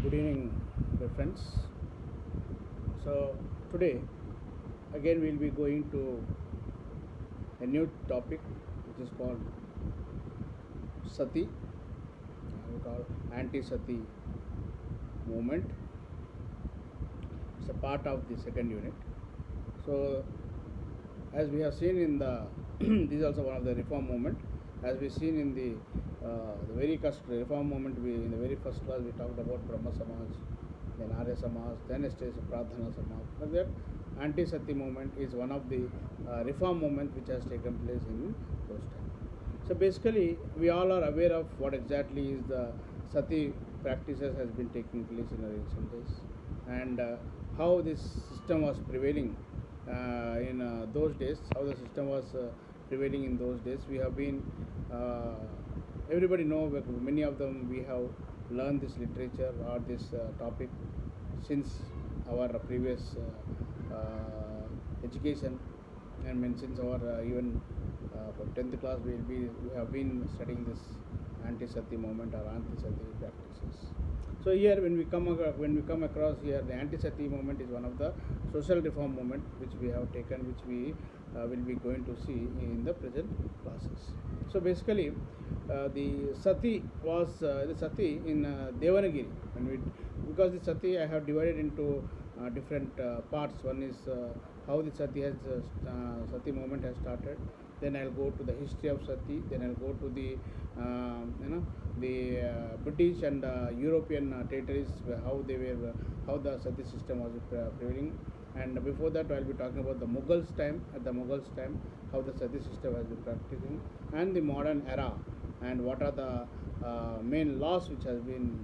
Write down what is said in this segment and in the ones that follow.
Good evening, dear friends. So today again we'll be going to a new topic which is called Sati, we call anti-Sati movement. It's a part of the second unit. So as we have seen in the this is also one of the reform movement. As we seen in the very first reform movement, in the very first class we talked about Brahma Samaj, then Arya Samaj, then it is Pradhana Samaj. But that anti-Sati movement is one of the reform movement which has taken place in those times. So basically, we all are aware of what exactly is the Sati practices has been taking place in the recent days, and how this system was prevailing in those days, how the system was prevailing in those days. We have been, everybody know, many of them we have learned this literature or this topic since our previous education, and since our even from 10th class we have been studying this anti-Sati movement or anti-Sati practices. So here when we come across here, the anti-Sati movement is one of the social reform movement which we have taken, which we will be going to see in the present classes. So basically, the Sati was the Sati in Devanagiri, because the Sati I have divided into different parts. One is how the Sati movement has started. Then I'll go to the history of Sati. Then I'll go to the British and European territories, how the Sati system was prevailing. And before that, I'll be talking about the Mughals time. At the Mughals time, how the Sati system has been practicing, and the modern era, and what are the main laws which has been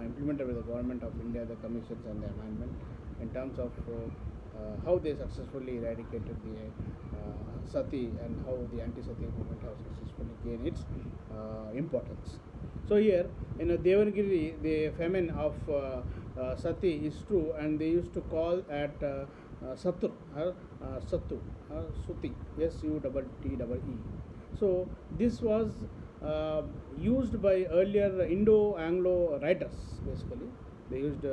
implemented by the government of India, the commissions and the amendment, in terms of how they successfully eradicated the Sati, and how the anti-Sati movement has successfully gained its importance. So here in Devanagiri, the famine of Sati is true, and they used to call at Satu, Suti, Sutte. So this was used by earlier Indo-Anglo writers. Basically, they used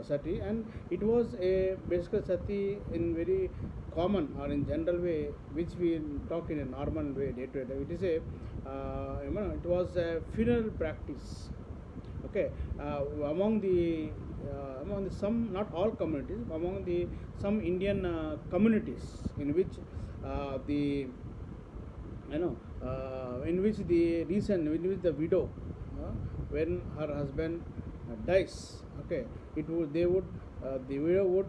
Sati, and it was a basically Sati in very common or in general way, which we talk in a normal way, day to day. It is a it was a funeral practice. Okay, among the some, not all communities, among the some Indian communities in which in which the widow, when her husband dies, okay, the widow would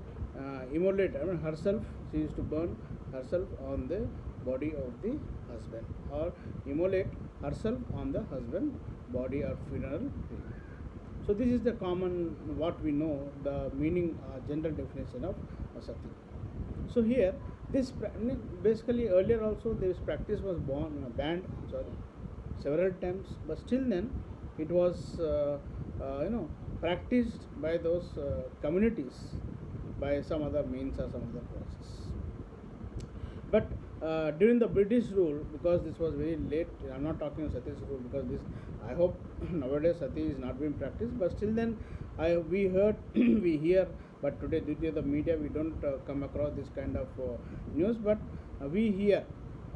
immolate herself. She used to burn herself on the body of the husband, or immolate herself on the husband body, or funeral. So this is the common, what we know, the meaning, general definition of Sati. So here, this basically earlier also this practice was banned several times, but still then it was practiced by those communities by some other means or some other process. But during the British rule, because this was very late, I'm not talking of Sati's rule, because this, I hope nowadays Sati is not being practiced, but still then we hear, but today due to the media we don't come across this kind of news, but we hear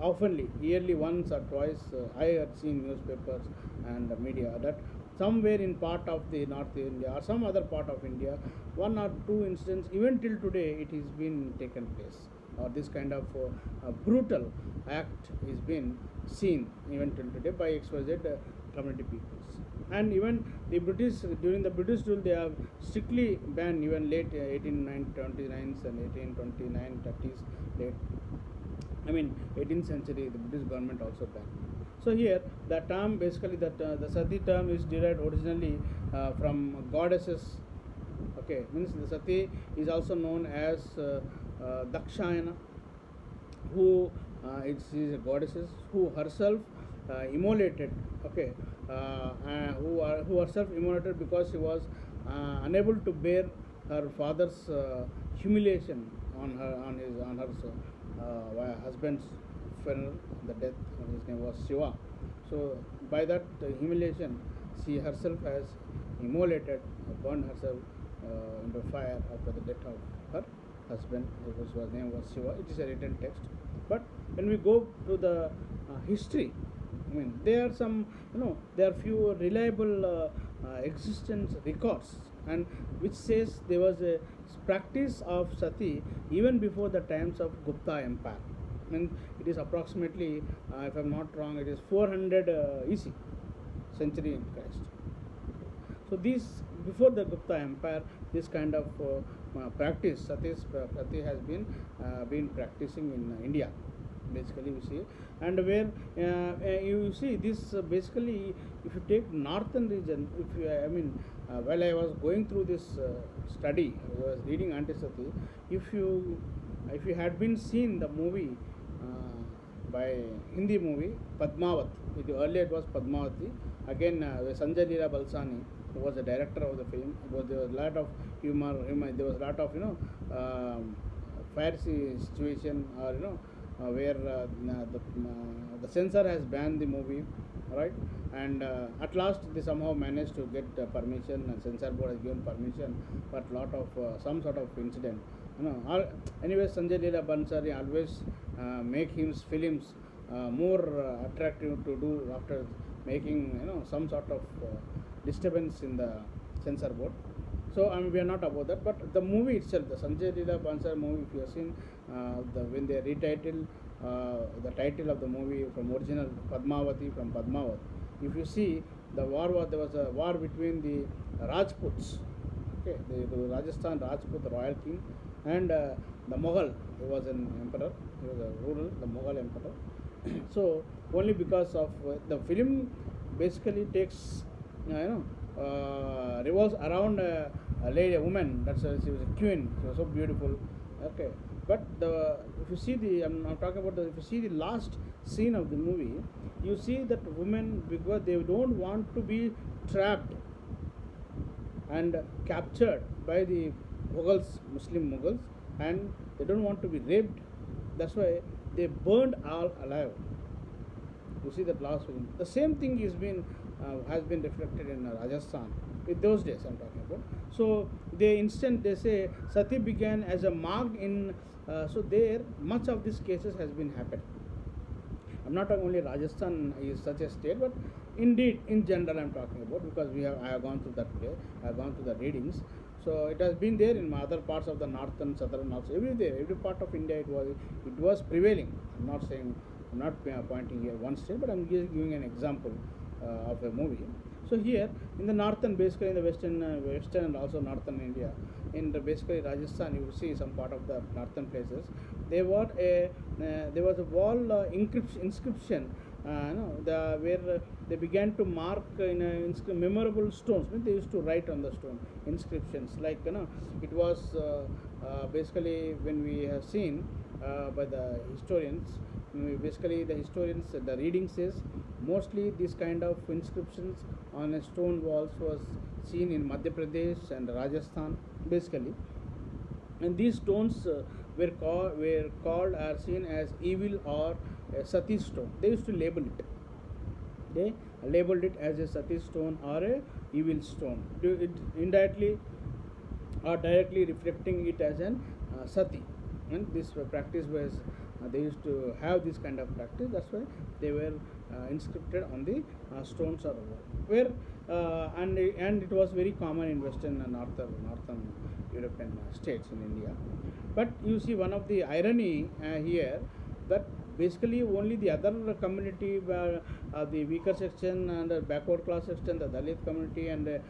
oftenly, yearly once or twice. I had seen newspapers and media that somewhere in part of the North India or some other part of India, one or two incidents, even till today, it has been taken place, or this kind of brutal act is been seen even till today by XYZ community peoples. And even the British, during the British rule, they have strictly banned, even late 1829s and 1829, 30s, late 18th century, the British government also banned. So here the term, basically the Sati term is derived originally from goddesses. Okay, means the Sati is also known as Dakshayana, who is a goddesses who herself immolated. Okay, who herself immolated because she was unable to bear her father's humiliation on her husband's funeral, the death. His name was Shiva. So by that humiliation, she herself has immolated, burned herself into fire after the death of her husband, whose name was Shiva. It is a written text. But when we go to the history, I mean, there are some, there are few reliable existence records, and which says there was a practice of sati even before the times of Gupta Empire. I mean, it is approximately, if I'm not wrong, it is 400 EC, century in Christ. So these, before the Gupta Empire, this kind of practice, sati has been practicing in India. Basically, we see, and where you see this basically, if you take northern region, if you, while I was going through this study, I was reading anti-sati. If you had been seen the movie by Hindi movie Padmavat, earlier it was Padmavati. Again, Sanjay Leela Balsani, who was the director of the film. There was a lot of humor. There was a lot of fire situation, or where the censor has banned the movie, right? And at last they somehow managed to get permission, and censor board has given permission, but lot of some sort of incident, anyway, Sanjay Leela Bhansali always make his films more attractive to do after making some sort of disturbance in the censor board. So we are not about that, but the movie itself, the Sanjay Leela Bhansali movie, if you have seen, when they retitle the title of the movie from original Padmavati from Padmavat, if you see there was a war between the Rajputs, okay, the Rajasthan Rajput royal king, and the Mughal. He was an emperor. He was a ruler, the Mughal emperor. So only because of the film basically takes revolves around a lady, a woman. She was a queen. She was so beautiful. Okay, but if you see I'm talking about if you see the last scene of the movie, you see that women, because they don't want to be trapped and captured by the Mughals, Muslim Mughals, and they don't want to be raped. That's why they burned all alive. You see that last film. The same thing has been reflected in Rajasthan. In those days, I'm talking about. So they say sati began as a marked in. So there, much of these cases has been happened. I'm not talking only Rajasthan is such a state, but indeed in general I'm talking about, because I have gone through that place. I have gone through the readings. So it has been there in other parts of the northern, southern, also every part of India it was prevailing. I'm not pointing here one state, but I'm just giving an example of a movie. So here in the northern, basically in the western and also northern India, in the basically Rajasthan, you will see some part of the northern places. There was a wall inscription. Where they began to mark in memorable stones. I mean, they used to write on the stone inscriptions, like it was basically, when we have seen by the historians. Basically, the historians, the reading says mostly this kind of inscriptions on a stone walls was seen in Madhya Pradesh and Rajasthan, basically. And these stones were called or seen as evil or a sati stone. They used to label it. They labeled it as a sati stone or a evil stone. It indirectly or directly reflecting it as an sati. And this practice was, they used to have this kind of practice. That's why they were inscripted on the stones or where and it was very common in western and northern European states in India. But you see one of the irony here, that basically only the other community, the weaker section and the backward class section, the Dalit community, and the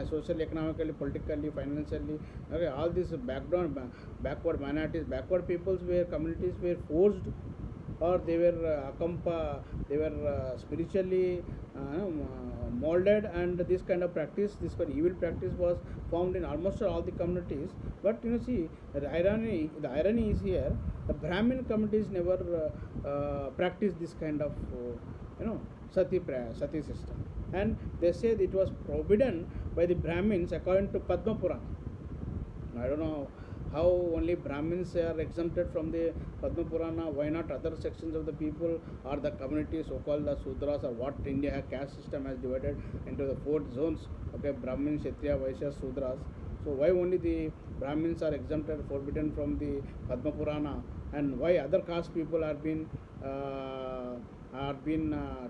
social, economically, politically, financially, okay, all these backward minorities, backward peoples, where communities were forced, or they were spiritually molded, and this kind of practice, this kind of evil practice was found in almost all the communities. But see, the irony is here, the Brahmin communities never practiced this kind of sati system, and they say that it was forbidden by the Brahmins according to Padma Purana. I don't know how only Brahmins are exempted from the Padma Purana, why not other sections of the people or the communities, so called the Sudras, or what India caste system has divided into the 4 zones, okay, Brahmin, Kshatriya, Vaishya, Sudras. So why only the Brahmins are exempted, forbidden from the Padma Purana, and why other caste people are been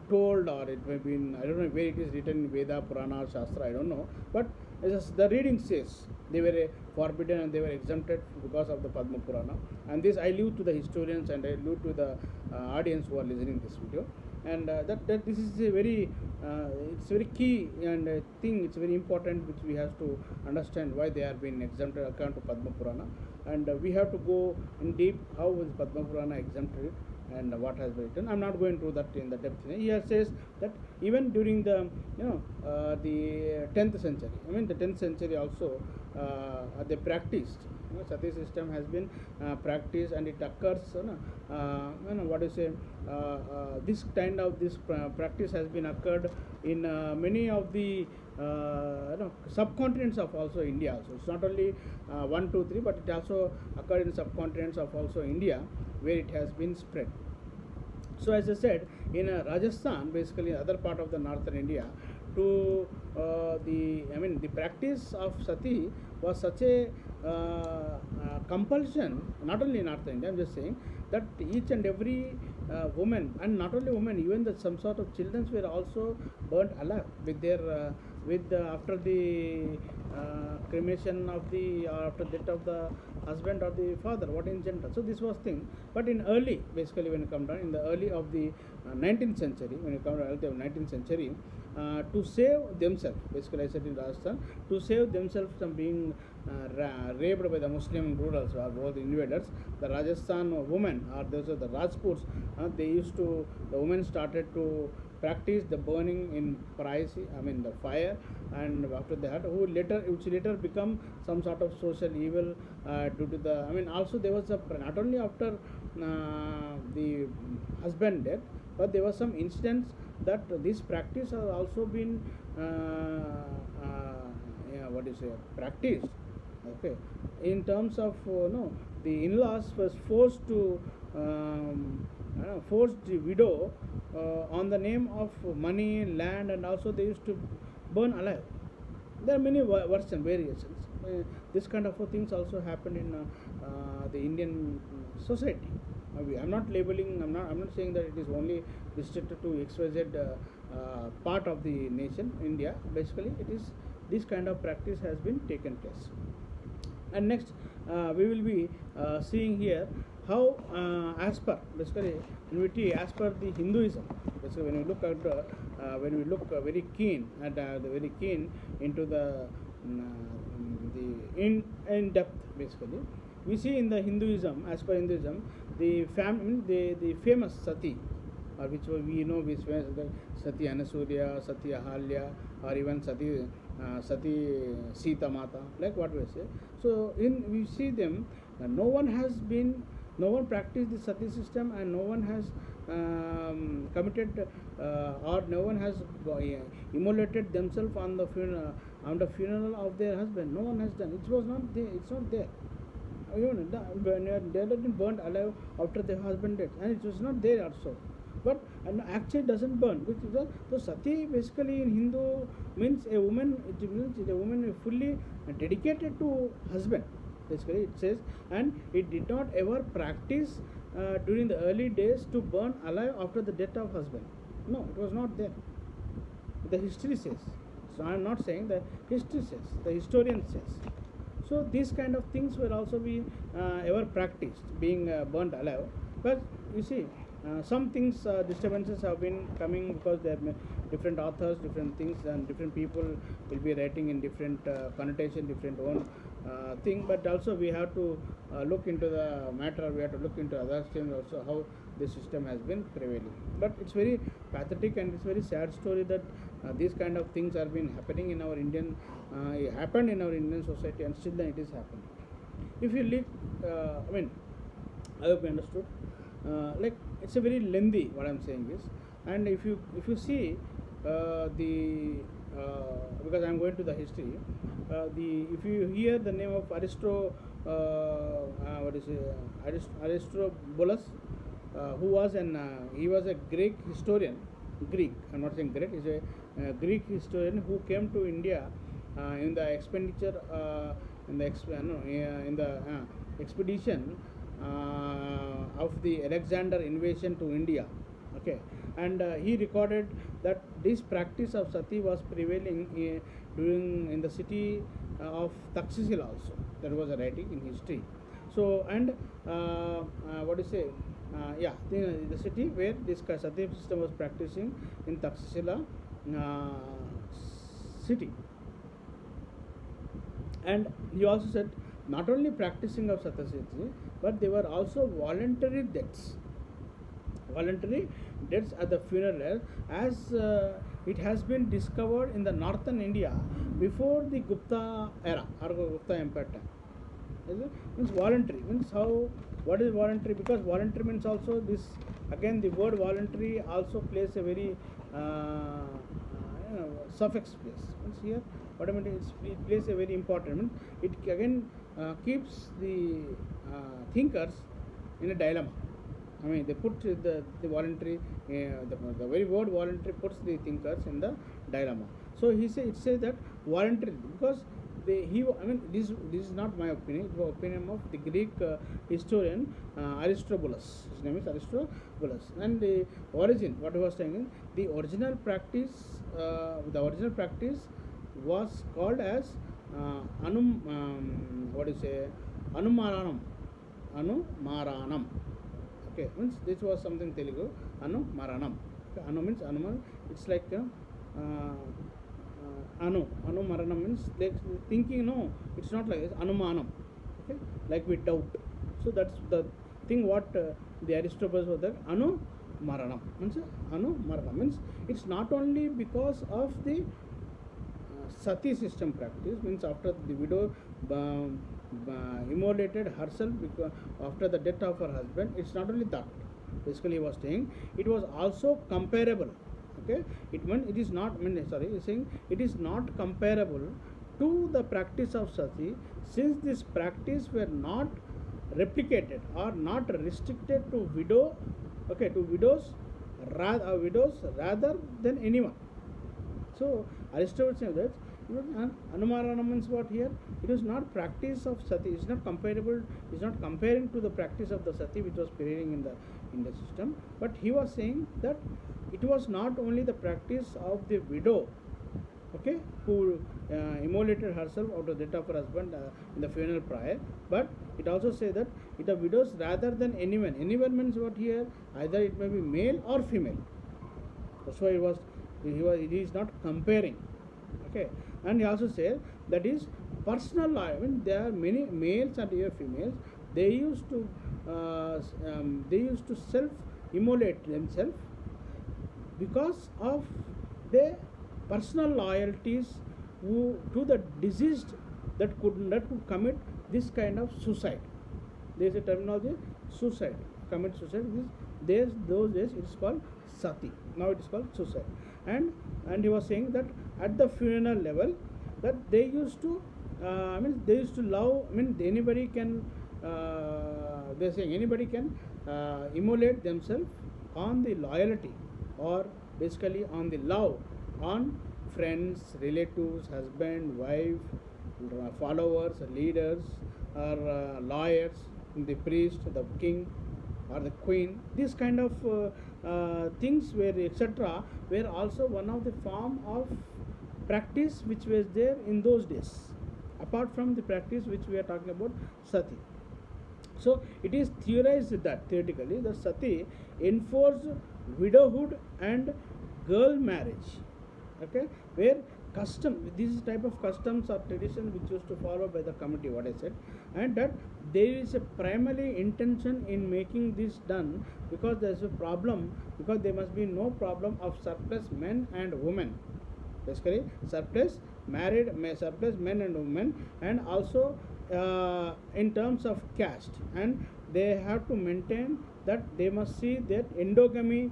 told, or it may be in, I don't know where it is written in Veda, Purana or Shastra, I don't know, but the reading says they were forbidden and they were exempted because of the Padma Purana. And this I leave to the historians and I leave to the audience who are listening this video. And that this is a very it's very key and thing, it's very important, which we have to understand why they are being exempted according to Padma Purana. And we have to go in deep how was Padma Purana exempted and what has been written. I'm not going to that in the depth. Here says that even during the the 10th century, I mean the 10th century also, they practiced. Sati system has been practiced, and it occurs. What do you say? This kind of practice has been occurred in many of the subcontinents of also India. Also, it's not only 1, 2, 3, but it also occurred in subcontinents of also India, where it has been spread. So as I said, in Rajasthan, basically other part of the northern India, to the practice of sati was such a compulsion, not only in North India, I'm just saying that each and every woman, and not only women, even some sort of children were also burnt alive with their after the cremation of the, or after death of the husband or the father, what in general. So this was thing. But in early, basically when you come down in the early of the 19th century, when you come down early of 19th century, to save themselves, basically I said in Rajasthan, to save themselves from being raped by the Muslim rulers or both invaders, the Rajasthan women, or those are the Rajputs, the women started to practice the burning in privacy, I mean the fire, and after that, which later become some sort of social evil due to the, I mean also there was not only after the husband death, but there was some incidents that this practice has also been practiced, okay, in terms of the in-laws was forced to forced the widow on the name of money, land, and also they used to burn alive. There are many versions, variations. This kind of things also happened in the Indian society. I'm not labeling. I'm not saying that it is only restricted to XYZ part of the nation, India. Basically, it is this kind of practice has been taken place. And next, we will be seeing here how, as per basically, as per the Hinduism. Basically, when we look at very keen and very keen into the in depth, basically, we see in the Hinduism, as per Hinduism, the famous sati, or which we know, which was the Sati Anasurya, Sati Ahalya, or even Sati Sita Mata, like what we say. So we see them, no one practiced the sati system, and no one has committed or no one has immolated themselves on the funeral of their husband. No one has done. It was not there. It's not there. They have been burned alive after their husband death, and it was not there also. But actually doesn't burn. So sati basically in Hindu means a woman. It means a woman fully dedicated to husband. Basically, it says, and it did not ever practice during the early days to burn alive after the death of husband. No, it was not there. The history says. So I am not saying that history says. The historian says. So these kind of things were also being ever practiced, being burnt alive. But you see, some things, disturbances have been coming because there are different authors, different things, and different people will be writing in different connotation, different own thing. But also we have to look into the matter. We have to look into other things also, how the system has been prevailing. But it's very pathetic and it's very sad story that these kind of things are been happening in our Indian, happened in our Indian society, and still then it is happening. If you look, I hope you understood. Like it's a very lengthy, what I'm saying is, and if you see the because I am going to the history. The if you hear the name of what is it, Aristobulus, who was he was a Greek historian. Greek, I'm not saying Greek. He's a Greek historian who came to India in the expenditure in the in the expedition of the Alexander invasion to India. Okay, and he recorded that this practice of sati was prevailing during in the city of Taxila also. There was a writing in history. So and what do you say? The city where this sati system was practicing in Taxila city. And he also said not only practicing of satyasati, but they were also voluntary deaths at the funeral, as it has been discovered in the northern India before the Gupta era or Gupta Empire time. Means voluntary, means how, what is voluntary? Because voluntary means also this, again the word voluntary also plays a very suffix place. Means here what I mean is it plays a very important, means it again keeps the thinkers in a dilemma. I mean, they put the voluntary, the very word voluntary puts the thinkers in the dilemma. So it says that voluntary, because this is not my opinion, it's the opinion of the Greek historian Aristobulus. His name is Aristobulus. And the origin, what he was saying is, the original practice was called as Anumaranam. Okay, means this was something Telugu. Maranam. Okay, Anu means Anuman. It's like Maranam means like thinking. No, it's not like it's Anumanam. Okay, like we doubt. So that's the thing. What the Aristobulus was that Maranam means Maranam means it's not only because of the sati system practice, means after the widow immolated herself because after the death of her husband. It's not only that, basically he was saying it was also comparable. Okay, it is not, he's saying it is not comparable to the practice of sati, since this practice were not replicated or not restricted to widows rather than anyone. So Aristotle says that Anumarana means what here? It is not practice of sati. It's not comparable. It's not comparing to the practice of the sati which was prevailing in the system. But he was saying that it was not only the practice of the widow, okay, who immolated herself out of the death of her husband in the funeral prior, but it also says that it are widows rather than anyone. Anyone means what here? Either it may be male or female. That's why he is not comparing. Okay, and he also said that is personal law. I mean, there are many males and females. They used to self-immolate themselves because of their personal loyalties to the deceased that could commit this kind of suicide. There is a terminology, suicide, commit suicide. Those days it is called sati. Now it is called suicide. And he was saying that at the funeral level, that they used to love. I mean, anybody can. They are saying anybody can immolate themselves on the loyalty, or basically on the love, on friends, relatives, husband, wife, followers, leaders, or lawyers, the priest, the king, or the queen. This kind of things were, etc., were also one of the form of practice which was there in those days, apart from the practice which we are talking about, sati. So it is theorized that theoretically the sati enforced widowhood and girl marriage. Okay, where this type of customs or traditions which used to follow by the community, what I said, and that there is a primary intention in making this done because there is a problem, because there must be no problem of surplus men and women. Basically, surplus men and women, and also in terms of caste, and they have to maintain that they must see that endogamy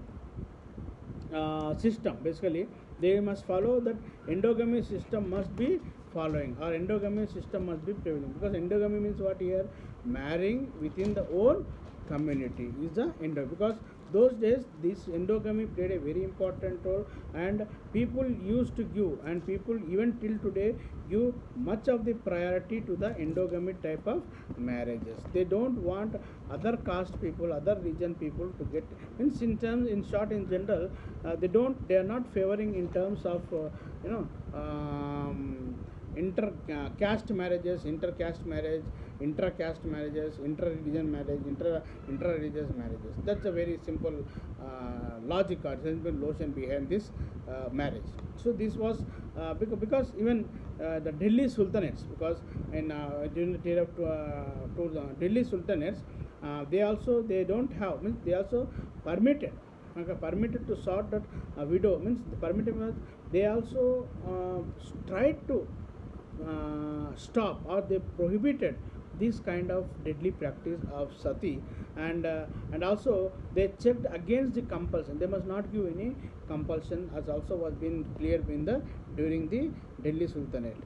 system. Basically, they must follow that endogamy system must be following, or endogamy system must be prevailing, because endogamy means what here? Marrying within the own community is the endo, because those days this endogamy played a very important role, and people used to give, and people even till today give much of the priority to the endogamy type of marriages. They don't want other caste people, other religion people to get, means in terms, in short, in general, they are not favoring in terms of you know inter caste marriages, intercaste marriage, intra-caste marriages, inter-religion marriage, intra-religious marriages. That's a very simple logic or simple notion behind this marriage. So this was because even the Delhi Sultanates, because in during the period of Delhi Sultanates, they don't have, means they also permitted, okay, permitted to sort that widow, means the permitted means they also tried to stop, or they prohibited this kind of deadly practice of sati, and also they checked against the compulsion. They must not give any compulsion, as also was been clear in the during the Delhi Sultanate.